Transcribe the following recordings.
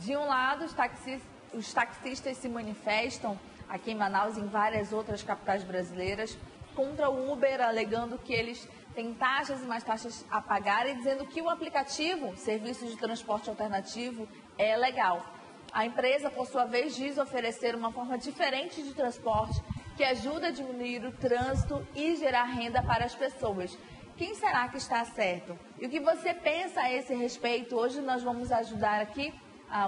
De um lado, os taxistas se manifestam aqui em Manaus e em várias outras capitais brasileiras contra o Uber, alegando que eles têm taxas e mais taxas a pagar e dizendo que o aplicativo, serviço de transporte alternativo, é legal. A empresa, por sua vez, diz oferecer uma forma diferente de transporte que ajuda a diminuir o trânsito e gerar renda para as pessoas. Quem será que está certo? E o que você pensa a esse respeito? Hoje nós vamos ajudar aqui,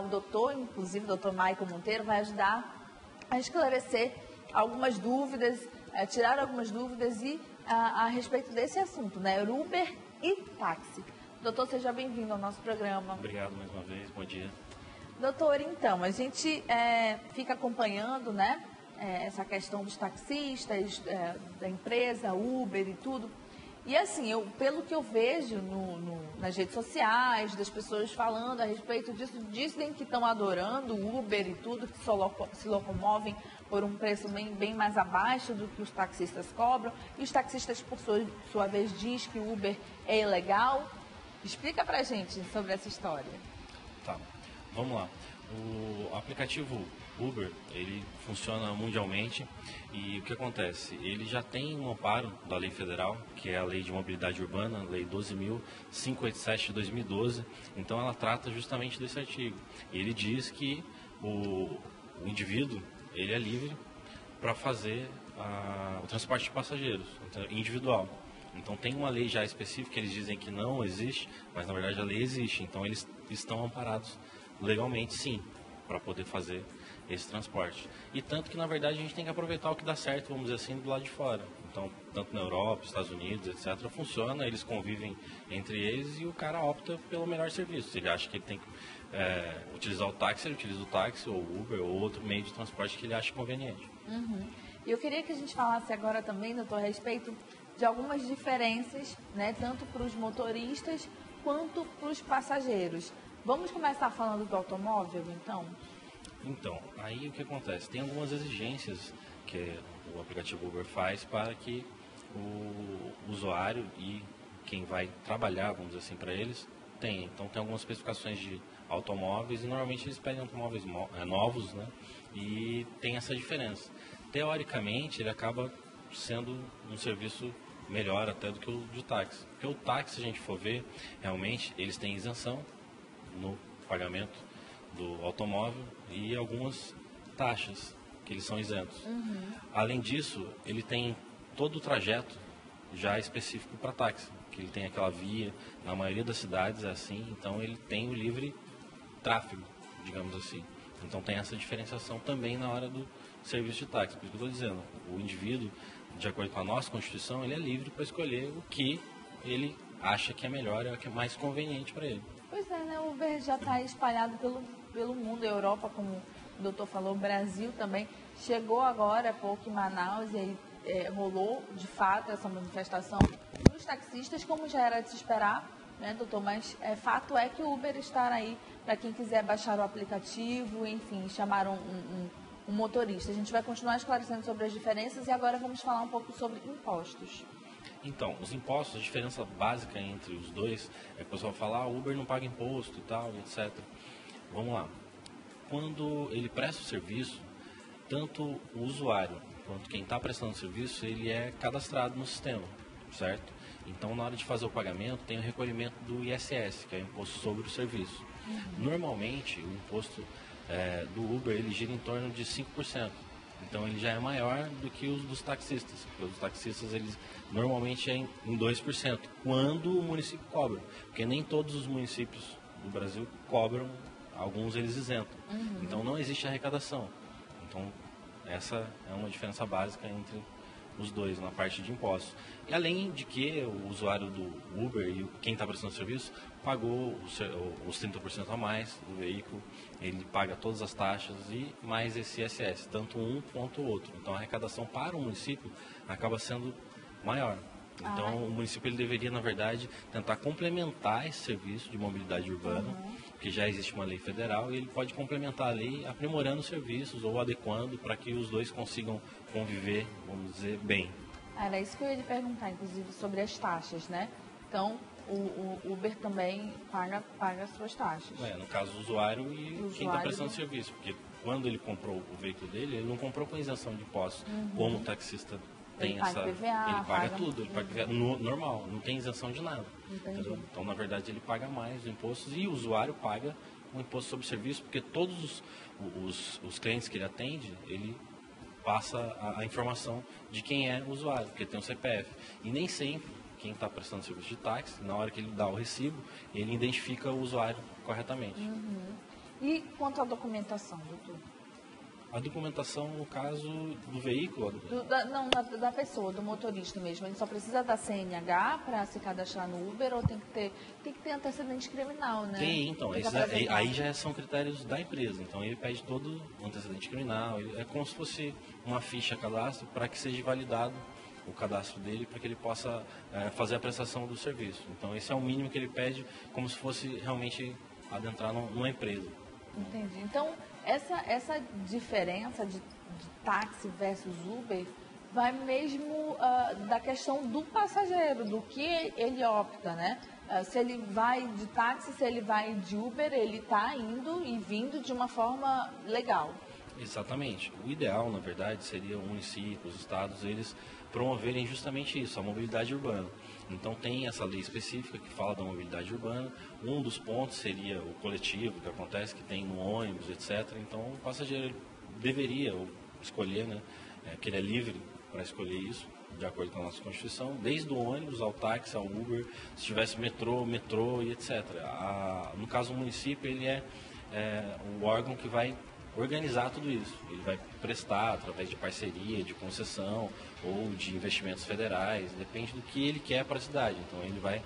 o doutor, inclusive o doutor Maicon Monteiro, vai ajudar a esclarecer algumas dúvidas, tirar algumas dúvidas a respeito desse assunto, né? Uber e táxi. Doutor, seja bem-vindo ao nosso programa. Obrigado mais uma vez, bom dia. Doutor, então, a gente fica acompanhando, né, essa questão dos taxistas, da empresa, Uber e tudo. E assim, pelo que eu vejo nas redes sociais, das pessoas falando a respeito disso, dizem que estão adorando o Uber e tudo, que se locomovem por um preço bem mais abaixo do que os taxistas cobram. E os taxistas, por sua vez, diz que o Uber é ilegal. Explica pra gente sobre essa história. Tá, vamos lá. O aplicativo Uber, ele funciona mundialmente e o que acontece? Ele já tem um amparo da lei federal, que é a Lei de Mobilidade Urbana, Lei 12.587 de 2012, então ela trata justamente desse artigo. Ele diz que o indivíduo, ele é livre para fazer o transporte de passageiros, então, individual. Então tem uma lei já específica, eles dizem que não existe, mas na verdade a lei existe, então eles estão amparados legalmente, sim, para poder fazer esse transporte. E tanto que, na verdade, a gente tem que aproveitar o que dá certo, vamos dizer assim, do lado de fora. Então, tanto na Europa, Estados Unidos, etc., funciona, eles convivem entre eles e o cara opta pelo melhor serviço. Se ele acha que ele tem que utilizar o táxi, ele utiliza o táxi, ou o Uber, ou outro meio de transporte que ele acha conveniente. Uhum. E eu queria que a gente falasse agora também, doutor, a respeito de algumas diferenças, né, tanto para os motoristas quanto para os passageiros. Vamos começar falando do automóvel, então? Então, aí o que acontece? Tem algumas exigências que o aplicativo Uber faz para que o usuário e quem vai trabalhar, vamos dizer assim, para eles, tenha. Então, tem algumas especificações de automóveis e normalmente eles pedem automóveis novos, né? E tem essa diferença. Teoricamente, ele acaba sendo um serviço melhor até do que o de táxi. Porque o táxi, se a gente for ver, realmente, eles têm isenção no pagamento do automóvel e algumas taxas que eles são isentos. Uhum. Além disso, ele tem todo o trajeto já específico para táxi, que ele tem aquela via, na maioria das cidades é assim, então ele tem o livre tráfego, digamos assim. Então tem essa diferenciação também na hora do serviço de táxi. Por isso que eu estou dizendo, o indivíduo, de acordo com a nossa Constituição, ele é livre para escolher o que ele acha que é melhor, é o que é mais conveniente para ele. Pois é, né? O Uber já está espalhado pelo mundo, a Europa, como o doutor falou, o Brasil também. Chegou agora há pouco em Manaus e aí rolou, de fato, essa manifestação dos taxistas, como já era de se esperar, né, doutor? Mas fato é que o Uber está aí para quem quiser baixar o aplicativo, enfim, chamar um motorista. A gente vai continuar esclarecendo sobre as diferenças e agora vamos falar um pouco sobre impostos. Então, os impostos, a diferença básica entre os dois é que o pessoal fala, o Uber não paga imposto e tal, etc. Vamos lá. Quando ele presta o serviço, tanto o usuário quanto quem está prestando o serviço, ele é cadastrado no sistema, certo? Então, na hora de fazer o pagamento, tem o recolhimento do ISS, que é o Imposto sobre o Serviço. Uhum. Normalmente, o imposto do Uber, ele gira em torno de 5%. Então ele já é maior do que os dos taxistas. Porque os taxistas, eles normalmente é em 2%, quando o município cobra. Porque nem todos os municípios do Brasil cobram, alguns eles isentam. Uhum. Então não existe arrecadação. Então essa é uma diferença básica entre os dois na parte de impostos. E além de que o usuário do Uber e quem está prestando serviço pagou os 30% a mais do veículo, ele paga todas as taxas e mais esse ISS, tanto um quanto o outro. Então a arrecadação para o município acaba sendo maior. Então o município ele deveria, na verdade, tentar complementar esse serviço de mobilidade urbana, porque já existe uma lei federal e ele pode complementar a lei aprimorando os serviços ou adequando para que os dois consigam conviver, vamos dizer, bem. Era isso que eu ia lhe perguntar, inclusive, sobre as taxas, né? Então, o Uber também paga as suas taxas. No caso do usuário e quem está prestando serviço, porque quando ele comprou o veículo dele, ele não comprou com isenção de impostos, como o taxista tem essa... PVA, ele paga tudo, ele paga PVA normal, não tem isenção de nada. Então, na verdade, ele paga mais os impostos e o usuário paga o imposto sobre serviço, porque todos os clientes que ele atende, ele passa a informação de quem é o usuário, porque tem um CPF. E nem sempre quem está prestando serviço de táxi, na hora que ele dá o recibo, ele identifica o usuário corretamente. E quanto à documentação, doutor? A documentação, no caso do veículo? Da pessoa, do motorista mesmo. Ele só precisa da CNH para se cadastrar no Uber ou tem que ter antecedente criminal, né? Tem, então. Aí já são critérios da empresa. Então ele pede todo o antecedente criminal. É como se fosse uma ficha cadastro para que seja validado o cadastro dele para que ele possa fazer a prestação do serviço. Então esse é o mínimo que ele pede, como se fosse realmente adentrar numa empresa. Entendi. Então essa diferença de táxi versus Uber vai mesmo da questão do passageiro, do que ele opta, né? Se ele vai de táxi, se ele vai de Uber, ele está indo e vindo de uma forma legal. Exatamente. O ideal, na verdade, seria o município, os estados, eles promoverem justamente isso, a mobilidade urbana. Então tem essa lei específica que fala da mobilidade urbana. Um dos pontos seria o coletivo, que acontece, que tem no ônibus, etc. Então o passageiro deveria escolher, né, que ele é livre para escolher isso, de acordo com a nossa Constituição, desde o ônibus ao táxi, ao Uber, se tivesse metrô e etc. No caso do município, ele é o órgão que vai organizar tudo isso. Ele vai prestar através de parceria, de concessão ou de investimentos federais, depende do que ele quer para a cidade. Então ele vai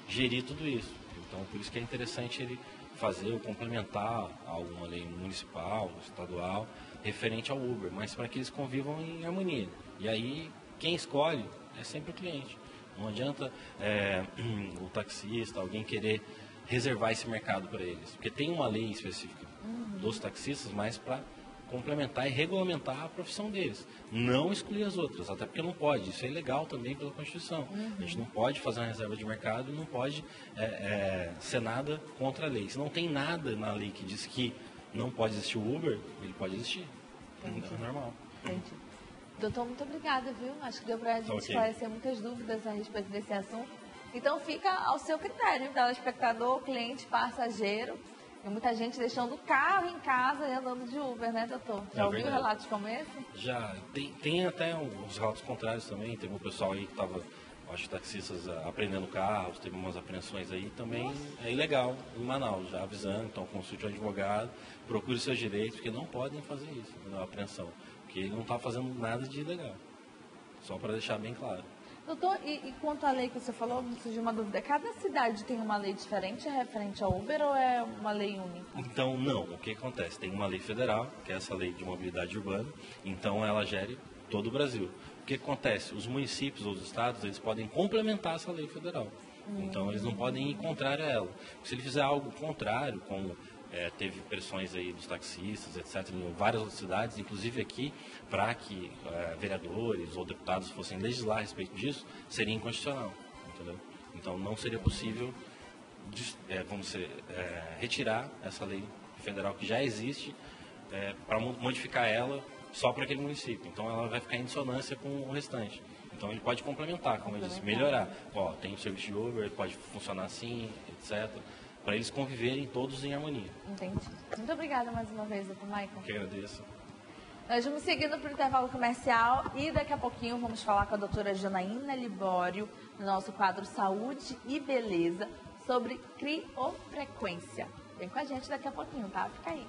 gerir tudo isso. Então por isso que é interessante ele fazer ou complementar alguma lei municipal, estadual, referente ao Uber, mas para que eles convivam em harmonia. E aí quem escolhe é sempre o cliente. Não adianta o taxista, alguém querer reservar esse mercado para eles, porque tem uma lei específica dos taxistas, mas para complementar e regulamentar a profissão deles, não excluir as outras, até porque não pode, isso é ilegal também pela Constituição. A gente não pode fazer uma reserva de mercado, não pode ser nada contra a lei. Se não tem nada na lei que diz que não pode existir o Uber, ele pode existir. É normal. Entendi. Doutor, muito obrigada, viu? Acho que deu para a gente esclarecer muitas dúvidas a respeito desse assunto. Então fica ao seu critério, telespectador, cliente, passageiro. Tem muita gente deixando o carro em casa e andando de Uber, né, doutor? Já ouviu relatos como esse? Já. Tem até uns relatos contrários também. Teve um pessoal aí que estava, acho que taxistas apreendendo carros, teve umas apreensões aí. Também é ilegal em Manaus, já avisando. Então consulte o advogado, procure seus direitos, porque não podem fazer isso, na apreensão. Porque ele não está fazendo nada de ilegal. Só para deixar bem claro. Doutor, e quanto à lei que você falou, me surgiu uma dúvida. Cada cidade tem uma lei diferente referente ao Uber ou é uma lei única? Então, não. O que acontece? Tem uma lei federal, que é essa lei de mobilidade urbana, então ela gere todo o Brasil. O que acontece? Os municípios ou os estados, eles podem complementar essa lei federal. Então, eles não podem ir contrário a ela. Se ele fizer algo contrário, como teve pressões aí dos taxistas, etc., em várias outras cidades, inclusive aqui, para que vereadores ou deputados fossem legislar a respeito disso, seria inconstitucional, entendeu? Então não seria possível retirar essa lei federal que já existe para modificar ela só para aquele município. Então ela vai ficar em dissonância com o restante. Então ele pode complementar, como eu disse, melhorar. Tem o serviço de Uber, pode funcionar assim, etc., para eles conviverem todos em harmonia. Entendi. Muito obrigada mais uma vez, doutor Maicon. Que agradeço. Nós vamos seguindo para o intervalo comercial e daqui a pouquinho vamos falar com a doutora Janaína Libório, no nosso quadro Saúde e Beleza, sobre criofrequência. Vem com a gente daqui a pouquinho, tá? Fica aí.